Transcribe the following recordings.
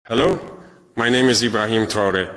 Hello, my name is Ibrahim Traore.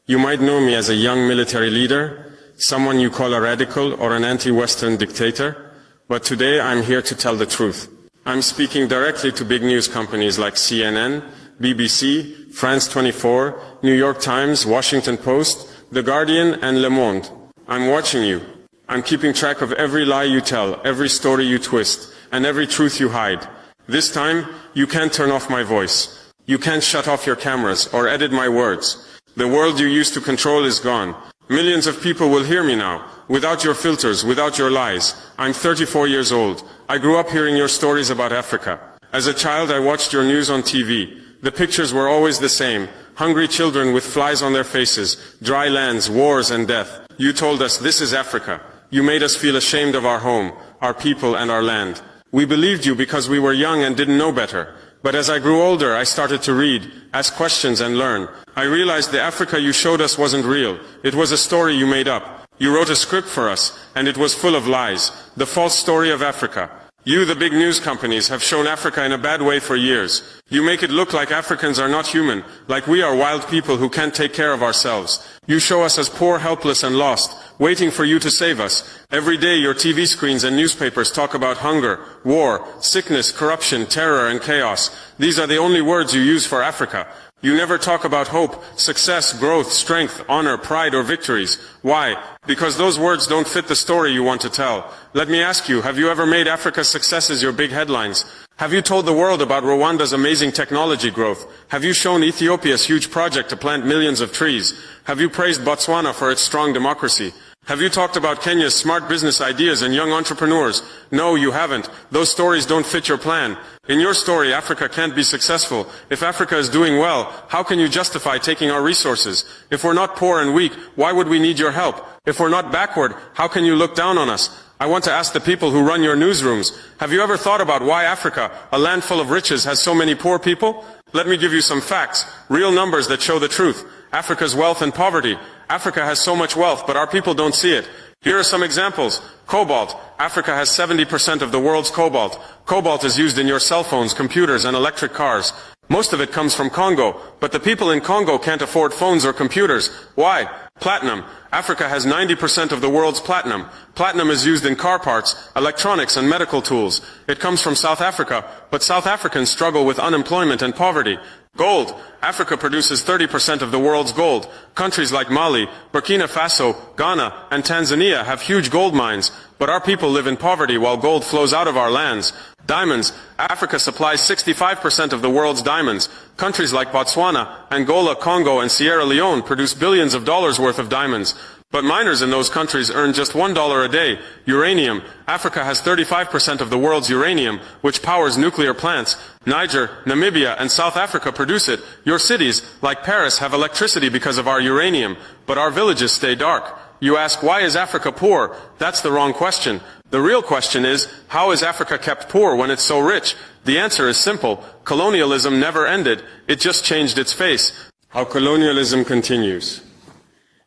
You might know me as a young military leader, someone you call a radical or an anti-Western dictator, but today I'm here to tell the truth. I'm speaking directly to big news companies like CNN, BBC, France 24, New York Times, Washington Post, The Guardian, and Le Monde. I'm watching you. I'm keeping track of every lie you tell, every story you twist, and every truth you hide. This time, you can't turn off my voice. You can't shut off your cameras or edit my words. The world you used to control is gone. Millions of people will hear me now, without your filters, without your lies. I'm 34 years old. I grew up hearing your stories about Africa. As a child, I watched your news on TV. The pictures were always the same. Hungry children with flies on their faces, dry lands, wars and death. You told us this is Africa. You made us feel ashamed of our home, our people and our land. We believed you because we were young and didn't know better. But as I grew older, I started to read, ask questions and learn. I realized the Africa you showed us wasn't real. It was a story you made up. You wrote a script for us, and it was full of lies. The false story of Africa. You, the big news companies, have shown Africa in a bad way for years. You make it look like Africans are not human, like we are wild people who can't take care of ourselves. You show us as poor, helpless and lost, waiting for you to save us. Every day your TV screens and newspapers talk about hunger, war, sickness, corruption, terror and chaos. These are the only words you use for Africa. You never talk about hope, success, growth, strength, honor, pride or victories. Why? Because those words don't fit the story you want to tell. Let me ask you, have you ever made Africa's successes your big headlines? Have you told the world about Rwanda's amazing technology growth? Have you shown Ethiopia's huge project to plant millions of trees? Have you praised Botswana for its strong democracy? Have you talked about Kenya's smart business ideas and young entrepreneurs? No, you haven't. Those stories don't fit your plan. In your story, Africa can't be successful. If Africa is doing well, how can you justify taking our resources? If we're not poor and weak, why would we need your help? If we're not backward, how can you look down on us? I want to ask the people who run your newsrooms, have you ever thought about why Africa, a land full of riches, has so many poor people? Let me give you some facts, real numbers that show the truth. Africa's wealth and poverty. Africa has so much wealth, but our people don't see it. Here are some examples. Cobalt. Africa has 70% of the world's cobalt. Cobalt is used in your cell phones, computers, and electric cars. Most of it comes from Congo, but the people in Congo can't afford phones or computers. Why? Platinum. Africa has 90% of the world's platinum. Platinum is used in car parts, electronics, and medical tools. It comes from South Africa, but South Africans struggle with unemployment and poverty. Gold. Africa produces 30% of the world's gold. Countries like Mali, Burkina Faso, Ghana, and Tanzania have huge gold mines, but our people live in poverty while gold flows out of our lands. Diamonds. Africa supplies 65% of the world's diamonds. Countries like Botswana, Angola, Congo, and Sierra Leone produce billions of dollars worth of diamonds. But miners in those countries earn just $1 a day. Uranium. Africa has 35% of the world's uranium, which powers nuclear plants. Niger, Namibia, and South Africa produce it. Your cities, like Paris, have electricity because of our uranium, but our villages stay dark. You ask, why is Africa poor? That's the wrong question. The real question is, how is Africa kept poor when it's so rich? The answer is simple. Colonialism never ended. It just changed its face. How colonialism continues.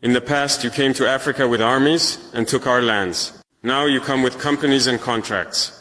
In the past, you came to Africa with armies and took our lands. Now you come with companies and contracts.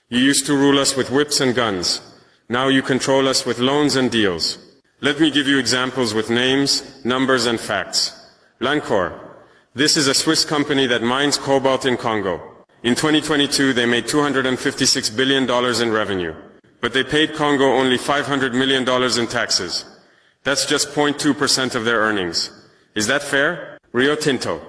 You used to rule us with whips and guns. Now you control us with loans and deals. Let me give you examples with names, numbers and facts. Lancor. This is a Swiss company that mines cobalt in Congo. In 2022, they made $256 billion in revenue. But they paid Congo only $500 million in taxes. That's just 0.2% of their earnings. Is that fair? Rio Tinto.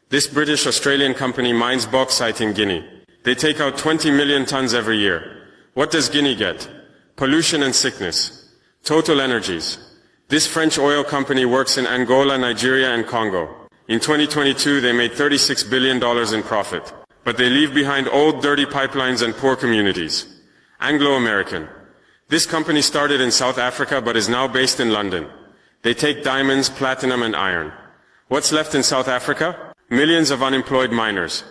This British-Australian company mines bauxite in Guinea. They take out 20 million tons every year. What does Guinea get? Pollution and sickness. Total Energies. This French oil company works in Angola, Nigeria, and Congo. In 2022, they made $36 billion in profit. But they leave behind old, dirty pipelines and poor communities. Anglo-American. This company started in South Africa but is now based in London. They take diamonds, platinum and iron. What's left in South Africa? Millions of unemployed miners.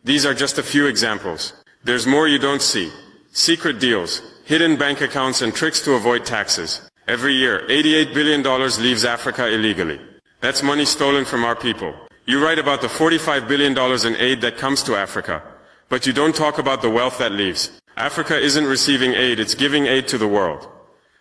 These are just a few examples. There's more you don't see. Secret deals, hidden bank accounts and tricks to avoid taxes. Every year, $88 billion leaves Africa illegally. That's money stolen from our people. You write about the $45 billion in aid that comes to Africa, but you don't talk about the wealth that leaves. Africa isn't receiving aid, it's giving aid to the world.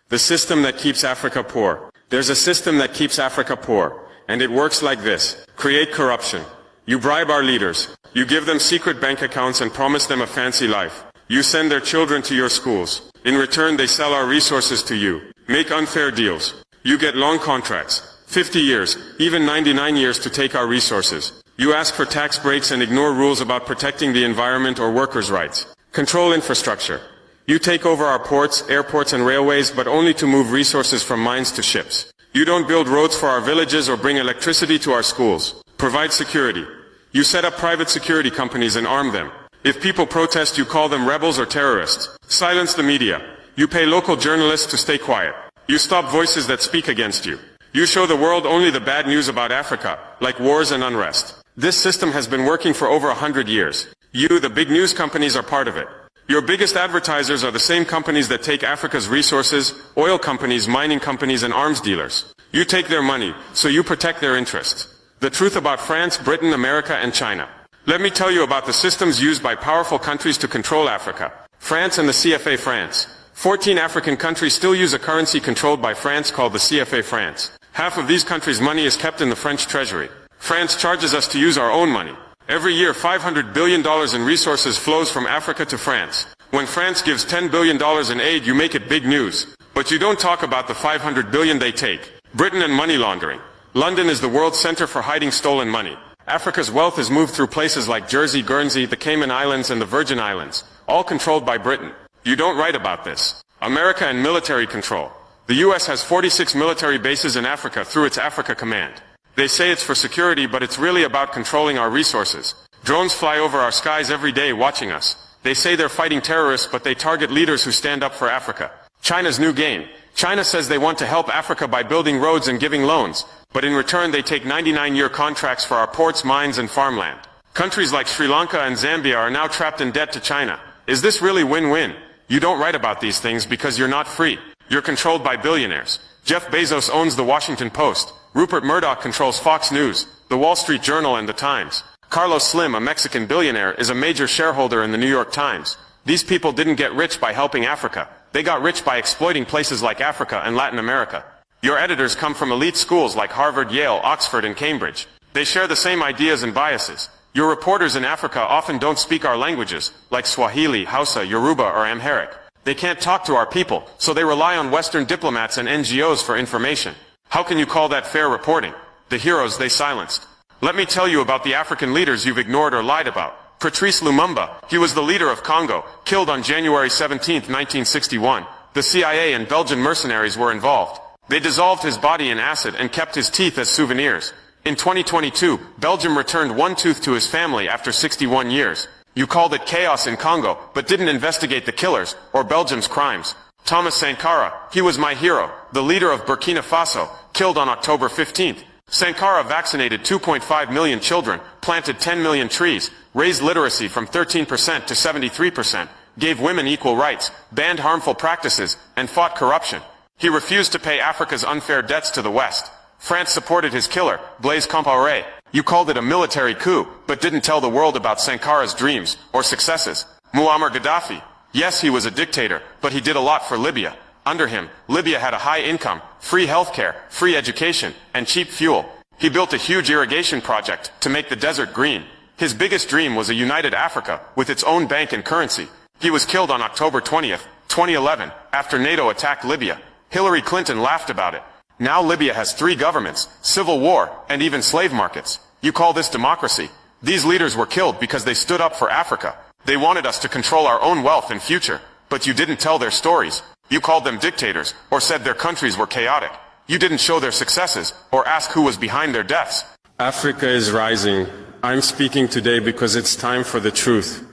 The system that keeps Africa poor. There's a system that keeps Africa poor, and it works like this. Create corruption. You bribe our leaders. You give them secret bank accounts and promise them a fancy life. You send their children to your schools. In return, they sell our resources to you. Make unfair deals. You get long contracts, 50 years, even 99 years to take our resources. You ask for tax breaks and ignore rules about protecting the environment or workers' rights. Control infrastructure. You take over our ports, airports and railways, but only to move resources from mines to ships. You don't build roads for our villages or bring electricity to our schools. Provide security. You set up private security companies and arm them. If people protest, you call them rebels or terrorists. Silence the media. You pay local journalists to stay quiet. You stop voices that speak against you. You show the world only the bad news about Africa, like wars and unrest. This system has been working for over 100 years. You, the big news companies, are part of it. Your biggest advertisers are the same companies that take Africa's resources, oil companies, mining companies and arms dealers. You take their money, so you protect their interests. The truth about France, Britain, America and China. Let me tell you about the systems used by powerful countries to control Africa. France and the CFA France. 14 African countries still use a currency controlled by France called the CFA France. Half of these countries' money is kept in the French treasury. France charges us to use our own money. Every year, $500 billion in resources flows from Africa to France. When France gives $10 billion in aid, you make it big news. But you don't talk about the $500 billion they take. Britain and money laundering. London is the world's center for hiding stolen money. Africa's wealth is moved through places like Jersey, Guernsey, the Cayman Islands and the Virgin Islands, all controlled by Britain. You don't write about this. America and military control. The US has 46 military bases in Africa through its Africa Command. They say it's for security, but it's really about controlling our resources. Drones fly over our skies every day watching us. They say they're fighting terrorists, but they target leaders who stand up for Africa. China's new game. China says they want to help Africa by building roads and giving loans, but in return they take 99-year contracts for our ports, mines and farmland. Countries like Sri Lanka and Zambia are now trapped in debt to China. Is this really win-win? You don't write about these things because you're not free. You're controlled by billionaires. Jeff Bezos owns the Washington Post. Rupert Murdoch controls Fox News, the Wall Street Journal and the Times. Carlos Slim, a Mexican billionaire, is a major shareholder in the New York Times. These people didn't get rich by helping Africa. They got rich by exploiting places like Africa and Latin America. Your editors come from elite schools like Harvard, Yale, Oxford and Cambridge. They share the same ideas and biases. Your reporters in Africa often don't speak our languages, like Swahili, Hausa, Yoruba or Amharic. They can't talk to our people, so they rely on Western diplomats and NGOs for information. How can you call that fair reporting? The heroes they silenced. Let me tell you about the African leaders you've ignored or lied about. Patrice Lumumba, he was the leader of Congo, killed on January 17, 1961. The CIA and Belgian mercenaries were involved. They dissolved his body in acid and kept his teeth as souvenirs. In 2022, Belgium returned one tooth to his family after 61 years. You called it chaos in Congo, but didn't investigate the killers, or Belgium's crimes. Thomas Sankara, he was my hero, the leader of Burkina Faso, killed on October 15th. Sankara vaccinated 2.5 million children, planted 10 million trees, raised literacy from 13% to 73%, gave women equal rights, banned harmful practices, and fought corruption. He refused to pay Africa's unfair debts to the West. France supported his killer, Blaise Compaoré. You called it a military coup, but didn't tell the world about Sankara's dreams or successes. Muammar Gaddafi. Yes, he was a dictator, but he did a lot for Libya. Under him, Libya had a high income, free healthcare, free education, and cheap fuel. He built a huge irrigation project to make the desert green. His biggest dream was a united Africa with its own bank and currency. He was killed on October 20th, 2011, after NATO attacked Libya. Hillary Clinton laughed about it. Now Libya has 3 governments, civil war, and even slave markets. You call this democracy? These leaders were killed because they stood up for Africa. They wanted us to control our own wealth and future, but you didn't tell their stories. You called them dictators, or said their countries were chaotic. You didn't show their successes, or ask who was behind their deaths. Africa is rising. I'm speaking today because it's time for the truth.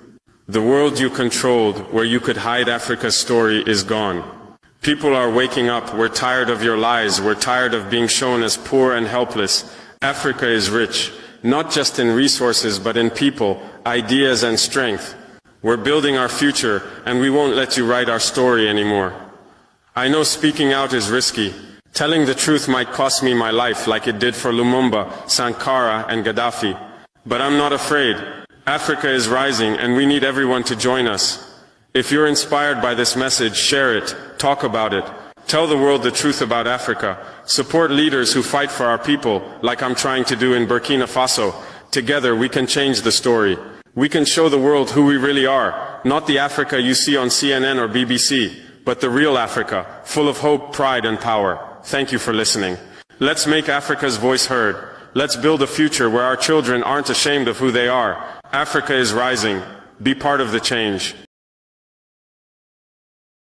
The world you controlled, where you could hide Africa's story, is gone. People are waking up. We're tired of your lies. We're tired of being shown as poor and helpless. Africa is rich, not just in resources, but in people, ideas and strength. We're building our future, and we won't let you write our story anymore. I know speaking out is risky. Telling the truth might cost me my life, like it did for Lumumba, Sankara, and Gaddafi. But I'm not afraid. Africa is rising, and we need everyone to join us. If you're inspired by this message, share it, talk about it. Tell the world the truth about Africa. Support leaders who fight for our people, like I'm trying to do in Burkina Faso. Together we can change the story. We can show the world who we really are, not the Africa you see on CNN or BBC, but the real Africa, full of hope, pride and power. Thank you for listening. Let's make Africa's voice heard. Let's build a future where our children aren't ashamed of who they are. Africa is rising. Be part of the change.